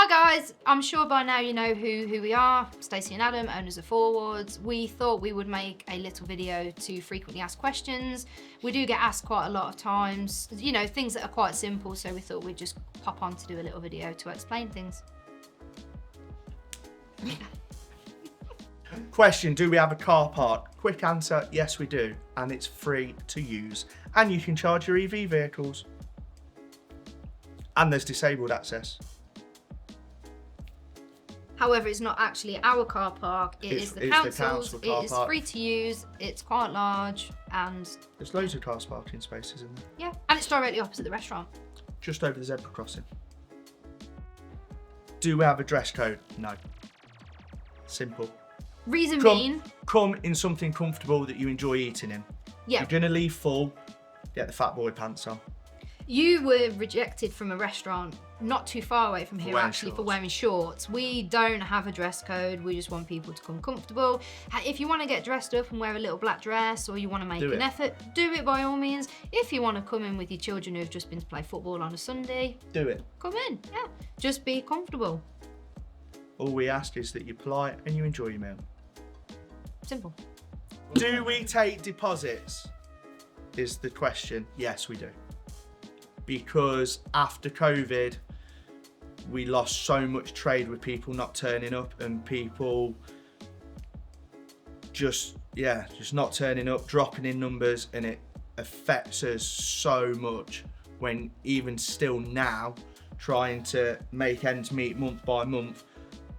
Hi guys, I'm sure by now you know who we are, Stacey and Adam, owners of Fourwards. We thought we would make a little video to frequently asked questions. We do get asked quite a lot of times, you know, things that are quite simple, so we thought we'd just pop on to do a little video to explain things. Question, do we have a car park? Quick answer, yes we do, and it's free to use. And you can charge your EV vehicles. And there's disabled access. However, it's not actually our car park, it's the council's, it is free to use, it's quite large, and... There's loads of car parking spaces in there. Yeah, and it's directly opposite the restaurant. Just over the zebra crossing. Do we have a dress code? No. Simple. Reason being... Come in something comfortable that you enjoy eating in. Yeah. You're gonna leave full, get the fat boy pants on. You were rejected from a restaurant not too far away from here for wearing shorts. We don't have a dress code, we just want people to come comfortable. If you want to get dressed up and wear a little black dress, or you want to make an effort, do it by all means. If you want to come in with your children who have just been to play football on a Sunday, do it. Come in, yeah. Just be comfortable. All we ask is that you're polite and you enjoy your meal. Simple. Do we take deposits? Is the question. Yes, we do. Because after COVID, we lost so much trade with people not turning up and people just not turning up, dropping in numbers, and it affects us so much when even still now, trying to make ends meet month by month,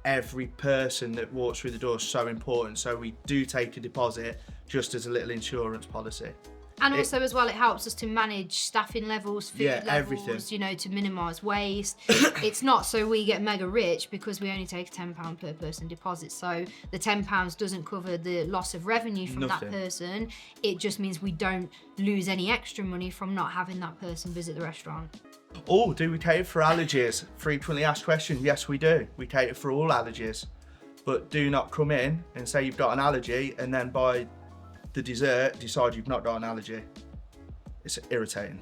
every person that walks through the door is so important. So we do take a deposit just as a little insurance policy. And also as well, it helps us to manage staffing levels, food levels, everything. You know, to minimise waste. It's not so we get mega rich because we only take a £10 per person deposit. So the £10 doesn't cover the loss of revenue from that person. It just means we don't lose any extra money from not having that person visit the restaurant. Oh, do we cater for allergies? Frequently asked question, yes we do. We cater for all allergies. But do not come in and say you've got an allergy and then by the dessert decide you've not got an allergy. It's irritating.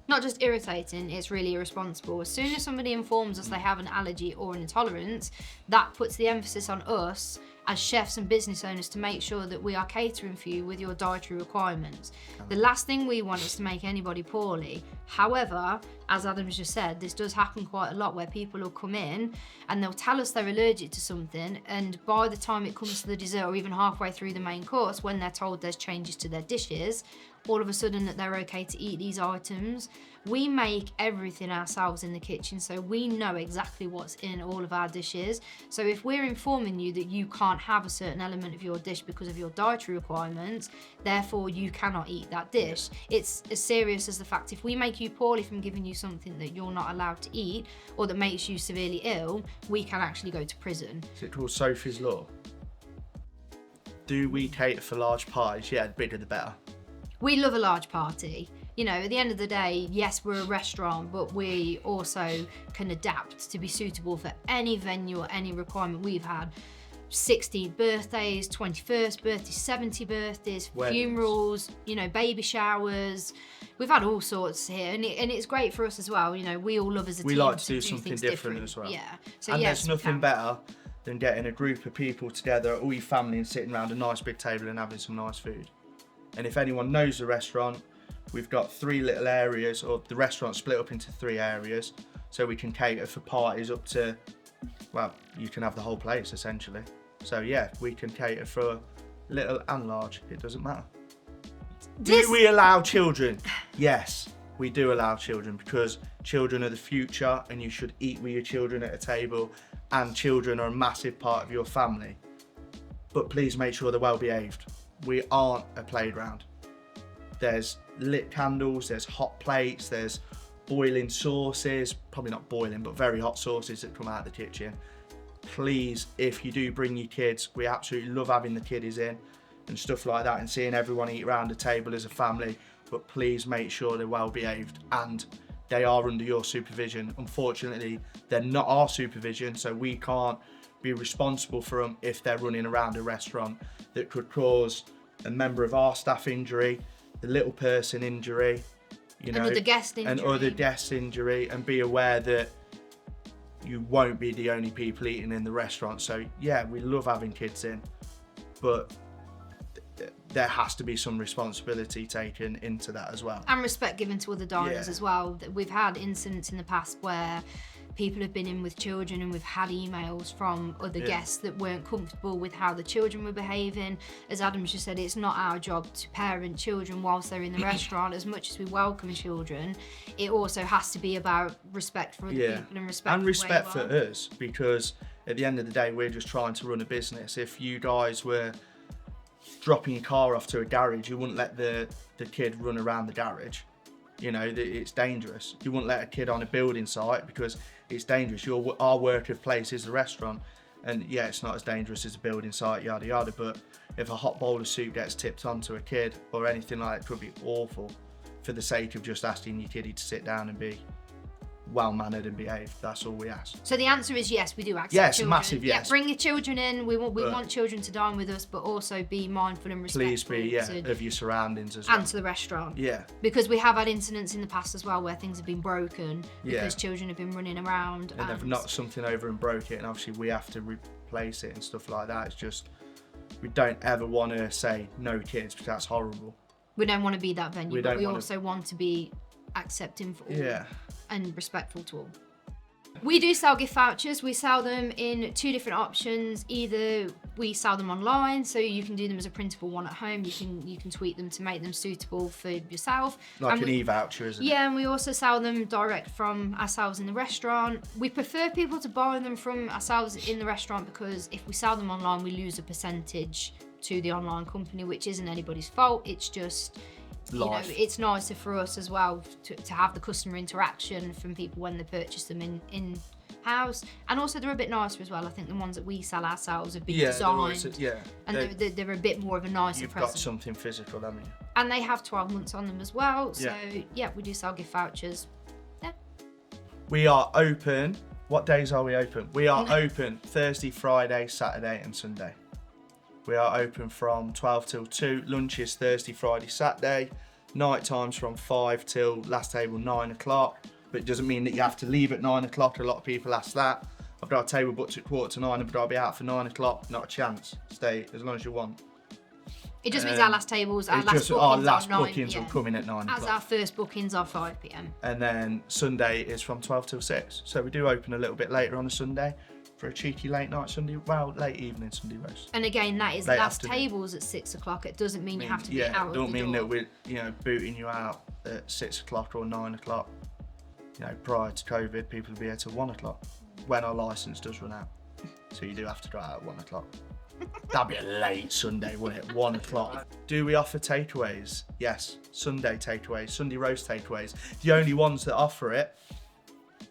Not just irritating, it's really irresponsible. As soon as somebody informs us they have an allergy or an intolerance, that puts the emphasis on us as chefs and business owners to make sure that we are catering for you with your dietary requirements. The last thing we want is to make anybody poorly. However, as Adam's just said, this does happen quite a lot where people will come in and they'll tell us they're allergic to something, and by the time it comes to the dessert or even halfway through the main course, when they're told there's changes to their dishes, all of a sudden that they're okay to eat these items. We make everything ourselves in the kitchen, so we know exactly what's in all of our dishes. So if we're informing you that you can't have a certain element of your dish because of your dietary requirements, therefore you cannot eat that dish. It's as serious as the fact if we make you poorly from giving you something that you're not allowed to eat or that makes you severely ill, we can actually go to prison. Is it called Sophie's Law? Do we cater for large parties? Yeah, the bigger the better. We love a large party. You know, at the end of the day, yes, we're a restaurant, but we also can adapt to be suitable for any venue or any requirement. We've had 16th birthdays, 21st birthdays, 70 birthdays, weddings, funerals, you know, baby showers. We've had all sorts here, and it's great for us as well. You know, we all love as a team. We like to do things something different as well. Yeah. So and yes, there's nothing better than getting a group of people together, all your family, and sitting around a nice big table and having some nice food. And if anyone knows the restaurant, we've got 3 little areas, or the restaurant split up into 3 areas, so we can cater for parties up to, well, you can have the whole place essentially. So yeah, we can cater for little and large, it doesn't matter. Do we allow children? Yes, we do allow children, because children are the future and you should eat with your children at a table, and children are a massive part of your family. But please make sure they're well behaved. We aren't a playground. There's lit candles, there's hot plates, there's boiling sauces, probably not boiling, but very hot sauces that come out of the kitchen. Please, if you do bring your kids, we absolutely love having the kiddies in and stuff like that and seeing everyone eat around the table as a family, but please make sure they're well behaved and they are under your supervision. Unfortunately, they're not our supervision, so we can't be responsible for them if they're running around a restaurant that could cause a member of our staff injury, the little person injury, you know, another guest injury. and other guest injury, and be aware that you won't be the only people eating in the restaurant. So yeah, we love having kids in, but there has to be some responsibility taken into that as well. And respect given to other diners as well. We've had incidents in the past where people have been in with children, and we've had emails from other guests that weren't comfortable with how the children were behaving. As Adam just said, it's not our job to parent children whilst they're in the restaurant. As much as we welcome children, it also has to be about respect for other people and respect for us, because at the end of the day, we're just trying to run a business. If you guys were dropping your car off to a garage, you wouldn't let the kid run around the garage. You know, it's dangerous. You wouldn't let a kid on a building site because it's dangerous. Our workplace is the restaurant, and yeah, it's not as dangerous as a building site, yada yada, but if a hot bowl of soup gets tipped onto a kid or anything like that, it could be awful for the sake of just asking your kiddie to sit down and be well-mannered and behaved. That's all we ask. So the answer is yes, we do accept yes, children. Massive yes. Yeah, bring your children in. We want children to dine with us, but also be mindful and respectful. Please be, of your surroundings as well. And to the restaurant. Yeah. Because we have had incidents in the past as well where things have been broken because children have been running around. And they've knocked something over and broke it, and obviously we have to replace it and stuff like that. It's just, we don't ever want to say no kids, because that's horrible. We don't want to be that venue, but we also want to be accepting for all and respectful to all. We do sell gift vouchers. We sell them in 2 different options. Either we sell them online, so you can do them as a printable one at home. You can tweak them to make them suitable for yourself. Like an e-voucher, isn't it? Yeah, and we also sell them direct from ourselves in the restaurant. We prefer people to buy them from ourselves in the restaurant, because if we sell them online, we lose a percentage to the online company, which isn't anybody's fault. It's just, you know, it's nicer for us as well to have the customer interaction from people when they purchase them in house, and also they're a bit nicer as well. I think the ones that we sell ourselves have been designed, and they're a bit more of a nicer present. You've got something physical, haven't you? And they have 12 months on them as well. So yeah, we do sell gift vouchers. Yeah. We are open. What days are we open? We are open Thursday, Friday, Saturday, and Sunday. We are open from 12 till 2. Lunch is Thursday, Friday, Saturday. Night times from 5 till last table 9 o'clock. But it doesn't mean that you have to leave at 9 o'clock. A lot of people ask that. I've got a table booked at 8:45, but I'll be out for 9 o'clock. Not a chance. Stay as long as you want. It just means our last tables, our last bookings will come in at 9 o'clock. As our first bookings are 5 p.m. And then Sunday is from 12 till 6. So we do open a little bit later on a Sunday for a cheeky late night Sunday, late evening Sunday roast. And again, that is last tables at 6 o'clock. It doesn't mean you have to be out of the door. Don't mean that we're booting you out at 6 o'clock or 9 o'clock. You know, prior to COVID, people would be here till 1 o'clock when our licence does run out. So you do have to go out at 1 o'clock. That'd be a late Sunday, wouldn't it? 1 o'clock. Do we offer takeaways? Yes. Sunday takeaways, Sunday roast takeaways. The only ones that offer it.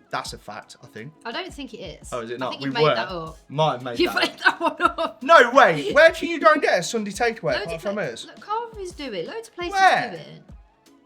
That's a fact, I think. I don't think it is. Oh, is it not? I think you made that up. Might have made you made that one up. No, wait. Where can you go and get a Sunday takeaway apart from us? Look, Carveries do it. Loads of places do it.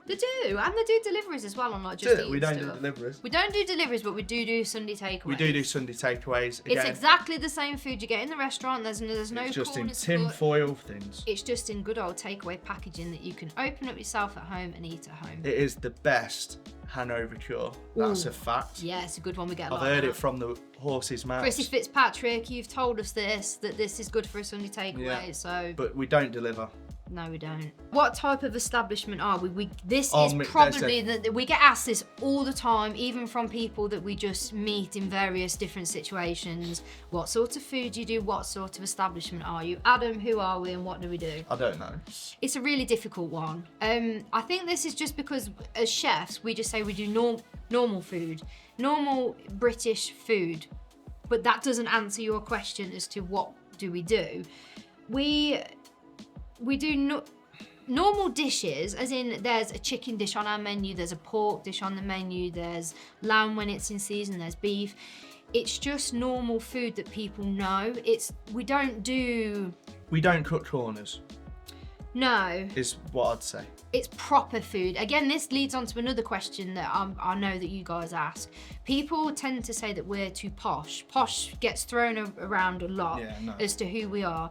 They do, and they do deliveries as well on like Just Eat. We don't do deliveries. We don't do deliveries, but we do Sunday takeaways. We do Sunday takeaways. Again, it's exactly the same food you get in the restaurant. There's no it's just in corners tin foil things. It's just in good old takeaway packaging that you can open up yourself at home and eat at home. It is the best Hanover cure. That's a fact. Yeah, it's a good one. We get. I've heard it from the horse's mouth. Chrissy Fitzpatrick, you've told us that this is good for a Sunday takeaway. Yeah. So. But we don't deliver. No, we don't. What type of establishment are we? This is probably we get asked this all the time, even from people that we just meet in various different situations. What sort of food do you do? What sort of establishment are you? Adam, who are we and what do we do? I don't know. It's a really difficult one. I think this is just because as chefs, we just say we do normal food, normal British food, but that doesn't answer your question as to what do we do. We do normal dishes, as in there's a chicken dish on our menu, there's a pork dish on the menu, there's lamb when it's in season, there's beef. It's just normal food that people know. We don't cut corners. No. Is what I'd say. It's proper food. Again, this leads on to another question that I know that you guys ask. People tend to say that we're too posh. Posh gets thrown around a lot as to who we are.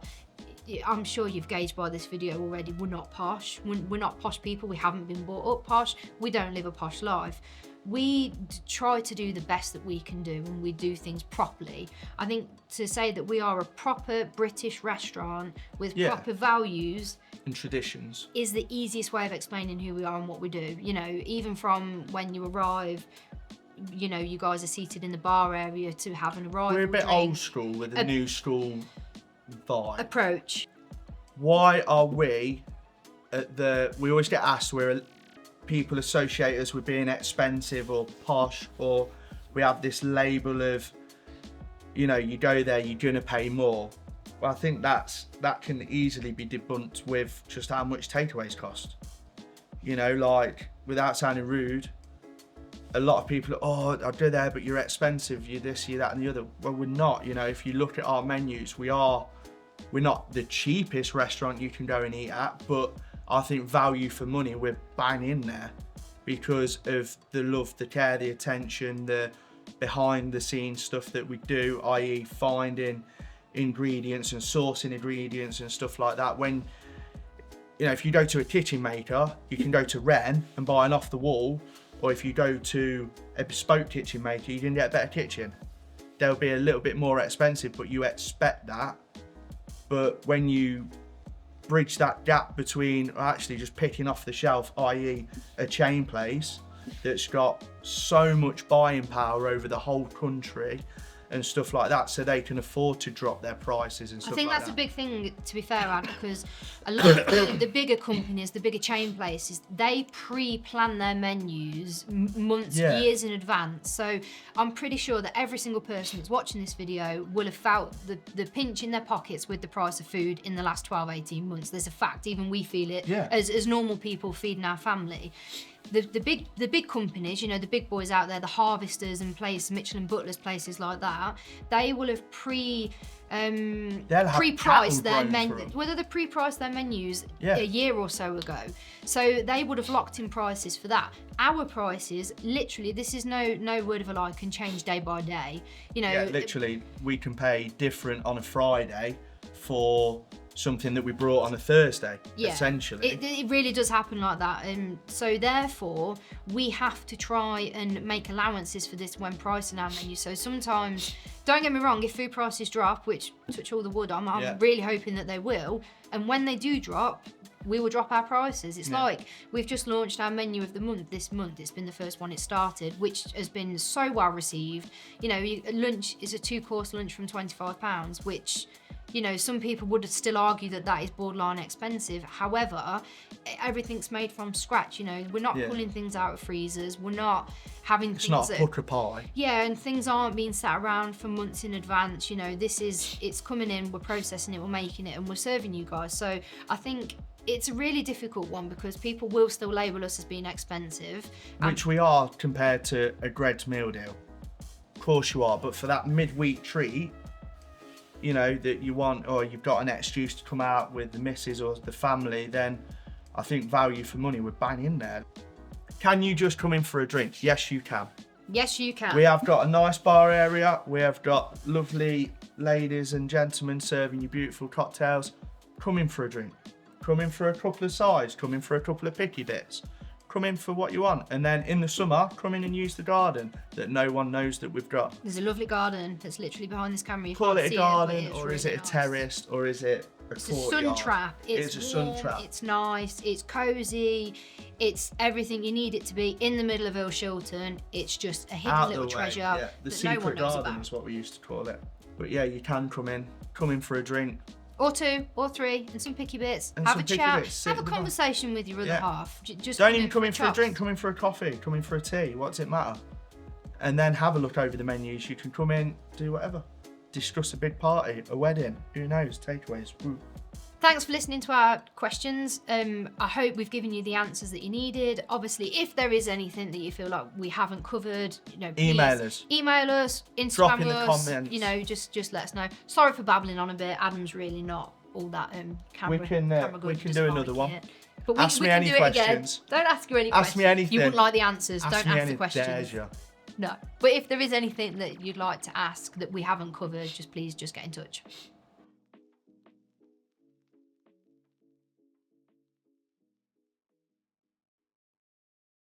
I'm sure you've gauged by this video already, we're not posh. We're not posh people. We haven't been brought up posh. We don't live a posh life. we try to do the best that we can do, and we do things properly. I think to say that we are a proper British restaurant with proper values and traditions is the easiest way of explaining who we are and what we do. You know, even from when you arrive, you know, you guys are seated in the bar area to have an arrival We're a bit drink. old school with a new school vibe. Approach. Why are we we always get asked, people associate us with being expensive or posh, or we have this label of, you know, you go there, you're gonna pay more. Well, I think that can easily be debunked with just how much takeaways cost. You know, like, without sounding rude, a lot of people are, oh, I'll go there, but you're expensive, you're this, you're that, and the other. Well, we're not. You know, if you look at our menus, we're not the cheapest restaurant you can go and eat at, but I think value for money, we're bang in there because of the love, the care, the attention, the behind the scenes stuff that we do, i.e. finding ingredients and sourcing ingredients and stuff like that. When, you know, if you go to a kitchen maker, you can go to Wren and buy an off the wall, or if you go to a bespoke kitchen maker, you can get a better kitchen. They'll be a little bit more expensive, but you expect that. But when you bridge that gap between actually just picking off the shelf, i.e. a chain place that's got so much buying power over the whole country and stuff like that, so they can afford to drop their prices and stuff like that. I think that's a big thing, to be fair, Ad, because a lot of the bigger companies, the bigger chain places, they pre-plan their menus months, years in advance. So I'm pretty sure that every single person that's watching this video will have felt the pinch in their pockets with the price of food in the last 12, 18 months. There's a fact, even we feel it as normal people feeding our family. The big companies, you know, the big boys out there, the Harvesters and Michelin Butlers, places like that, they will have pre-priced their menus. Whether they pre-priced their menus a year or so ago, so they would have locked in prices for that. Our prices, literally, this is no word of a lie, can change day by day. You know, literally, we can pay different on a Friday for something that we brought on a Thursday, essentially. It really does happen like that. So therefore, we have to try and make allowances for this when pricing our menu. So sometimes, don't get me wrong, if food prices drop, which, touch all the wood, I'm really hoping that they will, and when they do drop, we will drop our prices. It's like we've just launched our menu of the month this month. It's been the first one it started, which has been so well received. You know, lunch is a 2-course lunch from £25, which, you know, some people would still argue that is borderline expensive. However, everything's made from scratch. You know, we're not pulling things out of freezers. We're not having things. It's not a hooker pie. Yeah, and things aren't being sat around for months in advance. You know, it's coming in, we're processing it, we're making it, and we're serving you guys. So I think it's a really difficult one because people will still label us as being expensive. Which we are compared to a Greg's meal deal. Of course you are, but for that midweek treat, you know, that you want, or you've got an excuse to come out with the missus or the family, then I think value for money, we're bang in there. Can you just come in for a drink? Yes, you can. Yes, you can. We have got a nice bar area. We have got lovely ladies and gentlemen serving you beautiful cocktails. Come in for a drink. Come in for a couple of sides. Come in for a couple of picky bits. Come in for what you want. And then in the summer, come in and use the garden that no one knows that we've got. There's a lovely garden that's literally behind this camera. You Call can't it a see garden, it, or is it a terrace, or is it a courtyard? It's a sun trap. It's a sun trap. It's nice. It's cosy. It's everything you need it to be in the middle of Ilshilton. It's just a hidden little treasure the that secret no one knows garden about. is what we used to call it. But yeah, you can come in for a drink. Or 2 or 3 and some picky bits. And have a some picky chat. bits, Have a conversation with your other half. Just don't even come in for a chops. drink. Come in for a coffee. Come in for a tea. What's it matter? And then have a look over the menus. You can come in, do whatever. Discuss a big party, a wedding. Who knows? Takeaways. Woo. Thanks for listening to our questions. I hope we've given you the answers that you needed. Obviously, if there is anything that you feel like we haven't covered, you know, email us, Instagram drop in us. the comments. You know, just let us know. Sorry for babbling on a bit. Adam's really not all that camera. We can do another one. But ask me any questions. Don't ask you any questions. Ask me anything. You wouldn't like the answers. Ask Don't me ask the questions. No. But if there is anything that you'd like to ask that we haven't covered, just please get in touch.